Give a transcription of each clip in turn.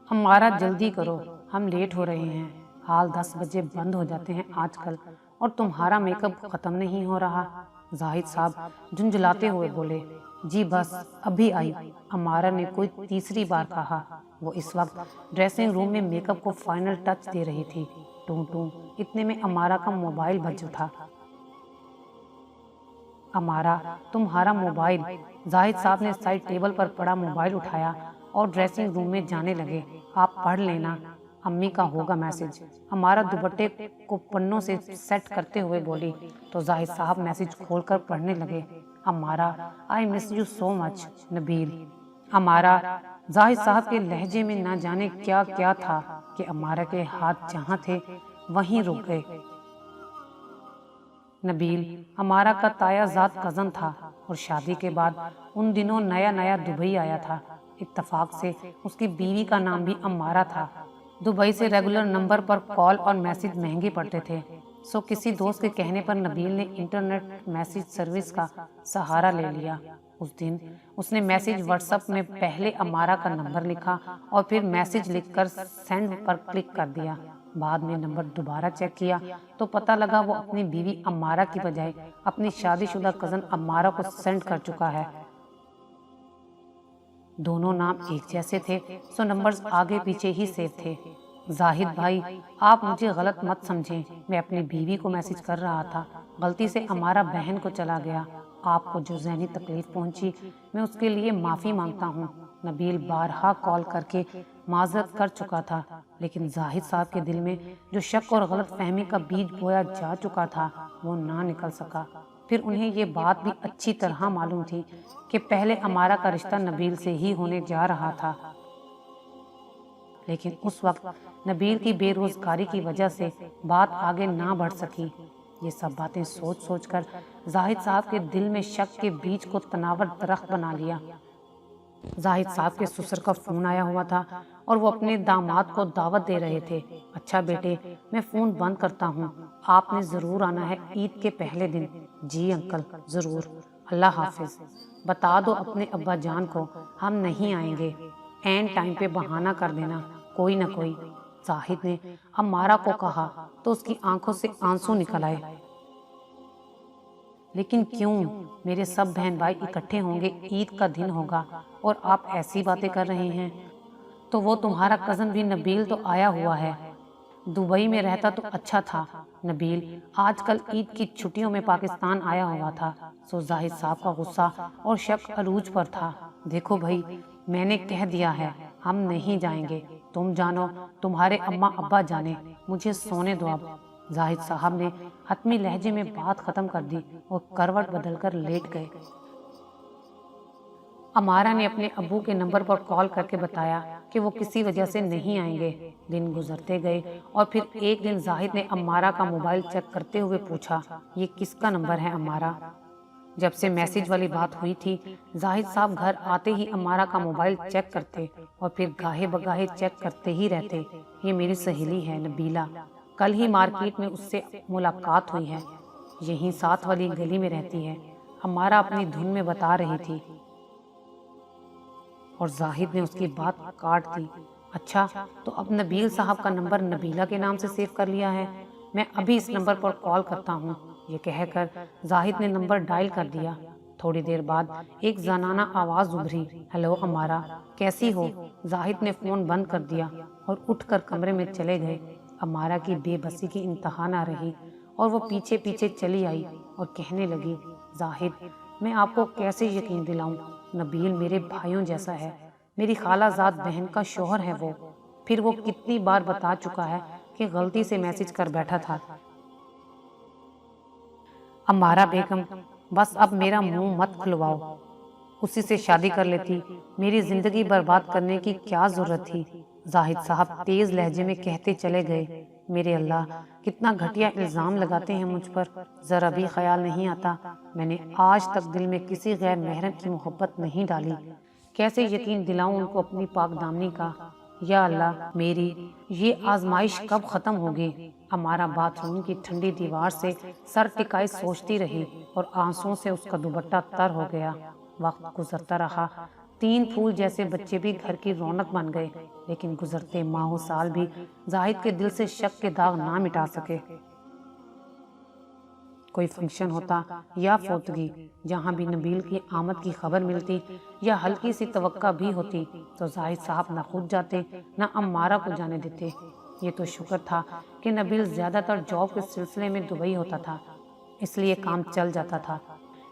ہمارا جلدی کرو، ہم لیٹ ہو رہے ہیں۔ حال 10 بجے بند ہو جاتے ہیں آج کل، اور تمہارا میک اپ ختم نہیں ہو رہا۔ زاہد صاحب جھنجھلاتے ہوئے بولے، جی بس ابھی آئی، امارا نے کوئی تیسری بار کہا۔ وہ اس وقت ڈریسنگ روم میں میک اپ کو فائنل ٹچ دے رہی تھی۔ ٹوں ٹوں، اتنے میں امارا کا موبائل بج اٹھا۔ امارا، تمہارا موبائل۔ زاہد صاحب نے سائڈ ٹیبل پر پڑا موبائل اٹھایا اور ڈریسنگ روم میں جانے لگے۔ آپ پڑھ لینا، امی کا ہوگا میسج۔ امارا دوپٹے کو پنوں سے سیٹ کرتے ہوئے بولی تو زاہد صاحب میسج کھول کر پڑھنے لگے۔ امارا، آئی مس یو سو مچ، نبیل۔ امارا، زاہد صاحب کے لہجے میں نہ جانے کیا کیا تھا کہ امارا کے ہاتھ جہاں تھے وہیں رک گئے۔ نبیل امارا کا تایا ذات کزن تھا اور شادی کے بعد ان دنوں نیا نیا دبئی آیا تھا۔ اتفاق سے اس کی بیوی کا نام بھی امارا تھا۔ دبئی سے ریگولر نمبر پر کال اور میسج مہنگے پڑتے تھے، سو کسی دوست کے کہنے پر نبیل نے انٹرنیٹ میسج سروس کا سہارا لے لیا۔ اس دن اس نے میسج واٹس ایپ میں پہلے امارا کا نمبر لکھا اور پھر میسج لکھ کر سینڈ پر کلک کر دیا۔ بعد میں نمبر دوبارہ چیک کیا تو پتہ لگا وہ اپنی بیوی امارا کی بجائے اپنی شادی شدہ کزن امارا کو سینڈ کر چکا ہے۔ دونوں نام ایک جیسے تھے، سو نمبرز آگے پیچھے ہی سیو تھے۔ زاہد بھائی، آپ مجھے غلط مت سمجھیں، میں اپنی بیوی کو میسج کر رہا تھا، غلطی سے امارا بہن کو چلا گیا۔ آپ کو جو ذہنی تکلیف پہنچی میں اس کے لیے معافی مانگتا ہوں۔ نبیل بارہا کال کر کے معذرت کر چکا تھا، لیکن زاہد صاحب کے دل میں جو شک اور غلط فہمی کا بیج بویا جا چکا تھا وہ نہ نکل سکا۔ پھر انہیں یہ بات بھی اچھی طرح معلوم تھی کہ پہلے امارا کا رشتہ نبیل سے ہی ہونے جا رہا تھا، لیکن اس وقت نبیل کی بے روزگاری کی وجہ سے بات آگے نہ بڑھ سکی۔ یہ سب باتیں سوچ سوچ کر زاہد صاحب کے دل میں شک کے بیج کو تناور درخت بنا لیا۔ زاہد صاحب کے سسر کا فون آیا ہوا تھا اور وہ اپنے داماد کو دعوت دے رہے تھے۔ اچھا بیٹے، میں فون بند کرتا ہوں، آپ نے ضرور آنا ہے عید کے پہلے دن۔ جی انکل، ضرور، اللہ حافظ۔ بتا دو اپنے ابا جان کو ہم نہیں آئیں گے، عین ٹائم پہ بہانہ کر دینا کوئی نہ کوئی۔ زاہد نے امارا کو کہا تو اس کی آنکھوں سے آنسو نکل آئے۔ لیکن کیوں؟ میرے سب بہن بھائی اکٹھے ہوں گے، عید کا دن ہوگا اور آپ ایسی باتیں کر رہے ہیں۔ تو وہ تمہارا کزن بھی نبیل تو آیا ہوا ہے، دبئی میں رہتا تو اچھا تھا۔ نبیل آج کل عید کی چھٹیوں میں پاکستان آیا ہوا تھا، سو زاہد صاحب کا غصہ اور شک عروج پر تھا۔ دیکھو بھائی، میں نے کہہ دیا ہے ہم نہیں جائیں گے، تم جانو تمہارے اماں ابا جانے، مجھے سونے دو اب۔ زاہد صاحب نے حتمی لہجے میں بات ختم کر دی اور کروٹ بدل کر لیٹ گئے۔ امارا نے اپنے ابو کے نمبر پر کال کر کے بتایا کہ وہ کسی وجہ سے نہیں آئیں گے۔ دن گزرتے گئے اور پھر ایک دن زاہد نے امارا کا موبائل چیک کرتے ہوئے پوچھا، یہ کس کا نمبر ہے امارا؟ جب سے میسج والی بات ہوئی تھی، زاہد صاحب گھر آتے ہی امارا کا موبائل چیک کرتے اور پھر گاہے بگاہے چیک کرتے ہی رہتے۔ یہ میری سہیلی ہے نبیلہ، کل ہی مارکیٹ میں اس سے ملاقات ہوئی ہے، یہیں ساتھ والی گلی میں رہتی ہے، امارا اپنی دھن میں بتا رہی تھی۔ اور زاہد نے اس کی بات کاٹ دی۔ اچھا، تو اب نبیل صاحب کا نمبر نبیلہ کے نام سے سیو کر لیا ہے، میں ابھی اس نمبر پر کال کرتا ہوں۔ یہ کہہ کر زاہد نے نمبر ڈائل کر دیا۔ تھوڑی دیر بعد ایک زنانہ آواز ابھری، ہیلو امارا، کیسی ہو؟ زاہد نے فون بند کر دیا اور اٹھ کر کمرے میں چلے گئے۔ امارا کی بے بسی کی انتہا نہ رہی اور وہ پیچھے پیچھے چلی آئی اور کہنے لگی، زاہد، میں آپ کو کیسے یقین دلاؤں؟ نبیل میرے بھائیوں جیسا ہے، میری خالہ زاد بہن کا شوہر ہے وہ، پھر وہ کتنی بار بتا چکا ہے کہ غلطی سے میسج کر بیٹھا تھا۔ امارا بیگم، بس اب میرا منہ مت کھلواؤ، اسی سے شادی کر لیتی، میری زندگی برباد کرنے کی کیا ضرورت تھی؟ زاہد صاحب تیز لہجے میں کہتے چلے گئے، میرے اللہ، کتنا گھٹیا الزام لگاتے ہیں مجھ پر، ذرا بھی خیال نہیں آتا میں نے آج تک دل میں کسی غیر محرم کی محبت نہیں ڈالی، کیسے یقین دلاؤں ان کو اپنی پاک دامنی کا؟ یا اللہ، میری یہ آزمائش کب ختم ہوگی؟ امارا باتھ روم کی ٹھنڈی دیوار سے سر ٹکائے سوچتی رہی اور آنسوؤں سے اس کا دوپٹہ تر ہو گیا۔ وقت گزرتا رہا، 3 پھول جیسے بچے بھی گھر کی رونق بن گئے، لیکن گزرتے ماہوں سال بھی زاہد کے دل سے شک کے داغ نہ مٹا سکے۔ کوئی فنکشن ہوتا یا فوتگی، جہاں بھی نبیل کی آمد کی خبر ملتی یا ہلکی سی توقع بھی ہوتی تو زاہد صاحب نہ خود جاتے نہ عمارہ کو جانے دیتے۔ یہ تو شکر تھا کہ نبیل زیادہ تر جاب کے سلسلے میں دبئی ہوتا تھا، اس لیے کام چل جاتا تھا،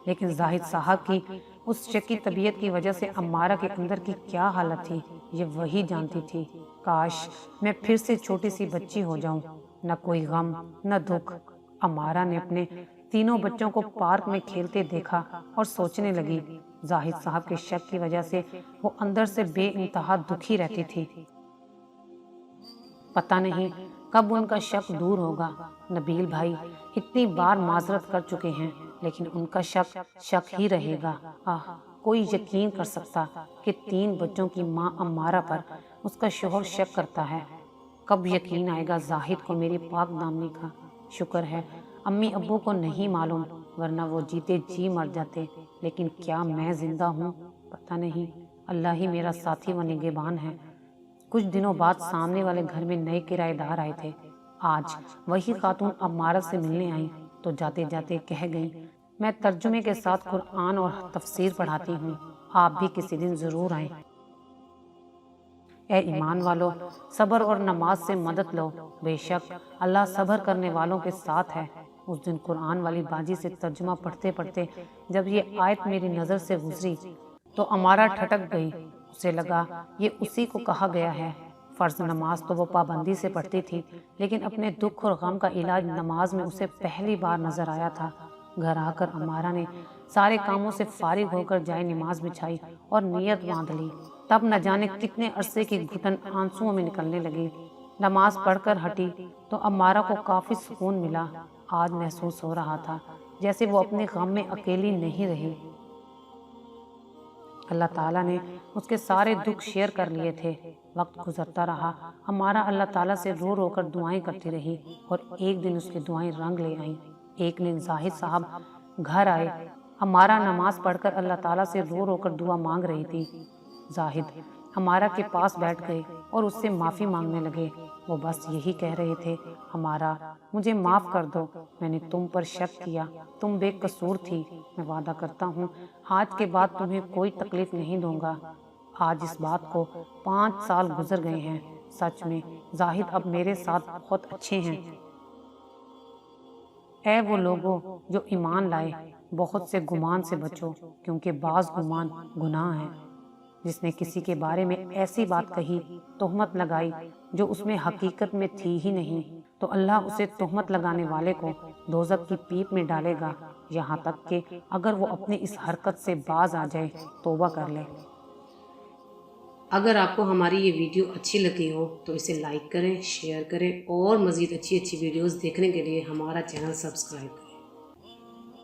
لیکن زاہد صاحب کی اس شکی طبیعت کی وجہ سے عمارہ کے اندر کی کیا حالت تھی یہ وہی جانتی تھی۔ کاش میں پھر سے چھوٹی سی بچی ہو جاؤں، نہ کوئی غم نہ دکھ۔ عمارہ نے اپنے تینوں بچوں کو پارک میں کھیلتے دیکھا اور سوچنے لگی، زاہد صاحب کے شک کی وجہ سے وہ اندر سے بے انتہا دکھی رہتی تھی۔ پتہ نہیں کب ان کا شک دور ہوگا۔ نبیل بھائی اتنی بار معذرت کر چکے ہیں، لیکن ان کا شک شک ہی رہے گا۔ کوئی یقین کر سکتا کہ 3 بچوں کی ماں عمارہ پر اس کا شوہر شک کرتا ہے؟ کب یقین آئے گا زاہد کو میری پاک دامنی کا؟ شکر ہے امی ابو کو نہیں معلوم، ورنہ وہ جیتے جی مر جاتے۔ لیکن کیا میں زندہ ہوں؟ پتہ نہیں، اللہ ہی میرا ساتھی و نگہبان ہے۔ کچھ دنوں بعد سامنے والے گھر میں نئے کرایہ دار آئے تھے۔ آج وہی خاتون عمارہ سے ملنے آئیں تو جاتے جاتے کہہ گئیں، میں ترجمے کے ساتھ قرآن اور تفسیر پڑھاتی ہوں، آپ بھی کسی دن ضرور آئیں۔ اے ایمان والو، صبر اور نماز سے مدد لو، بے شک اللہ صبر کرنے والوں کے ساتھ ہے۔ اس دن قرآن والی باجی سے ترجمہ پڑھتے پڑھتے جب یہ آیت میری نظر سے گزری تو عمارہ ٹھٹک گئی۔ اسے لگا یہ اسی کو کہا گیا ہے۔ فرض نماز تو وہ پابندی سے پڑھتی تھی، لیکن اپنے دکھ اور غم کا علاج نماز میں اسے پہلی بار نظر آیا تھا۔ گھر آ کر عمارہ نے سارے کاموں سے فارغ ہو کر جائے نماز بچھائی اور نیت باندھ لی۔ تب نہ جانے کتنے عرصے کی گھٹن آنسوؤں میں نکلنے لگی۔ نماز پڑھ کر ہٹی تو عمارہ کو کافی سکون ملا۔ آج محسوس ہو رہا تھا جیسے وہ اپنے غم میں اکیلی نہیں رہی۔ اللہ تعالیٰ نے اس کے سارے دکھ شیئر کر لیے تھے۔ وقت گزرتا رہا، عمارہ اللہ تعالیٰ سے رو رو کر دعائیں کرتی رہی، اور ایک دن اس کی دعائیں رنگ لے آئیں۔ ایک دن زاہد صاحب گھر آئے۔ عمارہ نماز پڑھ کر اللہ تعالیٰ سے رو رو کر دعا مانگ رہی تھی۔ زاہد عمارہ کے پاس بیٹھ گئے اور اس سے معافی مانگنے لگے۔ وہ بس یہی کہہ رہے تھے، عمارہ مجھے معاف کر دو، میں نے تم پر شک کیا، تم بے قصور تھی، میں وعدہ کرتا ہوں آج کے بعد تمہیں کوئی تکلیف نہیں دوں گا۔ آج اس بات کو 5 سال گزر گئے ہیں۔ سچ میں زاہد اب میرے ساتھ بہت اچھے ہیں۔ اے وہ لوگوں جو ایمان لائے، بہت سے گمان سے بچو، کیونکہ بعض گمان گناہ ہیں۔ جس نے کسی کے بارے میں ایسی بات کہی، تہمت لگائی جو اس میں حقیقت میں تھی ہی نہیں، تو اللہ اسے تہمت لگانے والے کو دوزخ کی پیپ میں ڈالے گا، یہاں تک کہ اگر وہ اپنی اس حرکت سے باز آ جائے، توبہ کر لے۔ اگر آپ کو ہماری یہ ویڈیو اچھی لگی ہو تو اسے لائک کریں، شیئر کریں، اور مزید اچھی ویڈیوز دیکھنے کے لیے ہمارا چینل سبسکرائب کریں۔